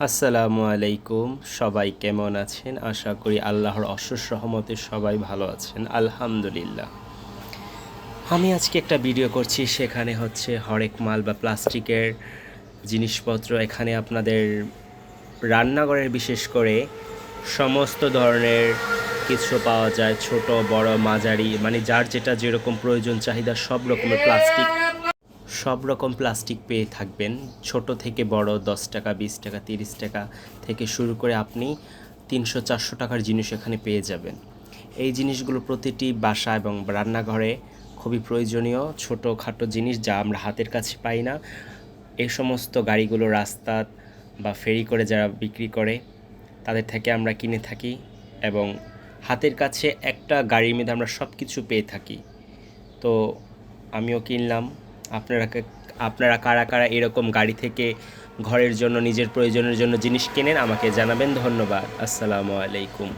আসসালামু আলাইকুম। সবাই কেমন আছেন? আশা করি আল্লাহর অশেষ রহমতে সবাই ভালো আছেন। আলহামদুলিল্লাহ। আমি আজকে একটা ভিডিও করছি, সেখানে হচ্ছে হরেক মাল বা প্লাস্টিকের জিনিসপত্র এখানে আপনাদের রান্নাঘরের বিশেষ করে সমস্ত ধরনের কিছু পাওয়া যায়। ছোট, বড়, মাঝারি, মানে যার যেটা যেরকম প্রয়োজন চাহিদা সব রকম প্লাস্টিক পেয়ে থাকবেন। ছোট থেকে বড় 10 টাকা, 20 টাকা, 30 টাকা থেকে শুরু করে আপনি 300-400 টাকার জিনিস এখানে পেয়ে যাবেন। এই জিনিসগুলো প্রতিটি বাসা এবং রান্নাঘরে খুবই প্রয়োজনীয় ছোটোখাটো জিনিস, যা আমরা হাতের কাছে পাই না। এই সমস্ত গাড়িগুলো রাস্তা বা ফেরি করে যারা বিক্রি করে তাদের থেকে আমরা কিনে থাকি এবং হাতের কাছে একটা গাড়ির মধ্যে আমরা সব কিছু পেয়ে থাকি। তো আমিও কিনলাম। আপনারা আপনারা কারা কারা এরকম গাড়ি থেকে ঘরের জন্য, নিজের প্রয়োজনের জন্য জিনিস কেনেন আমাকে জানাবেন। ধন্যবাদ। আসসালামু আলাইকুম।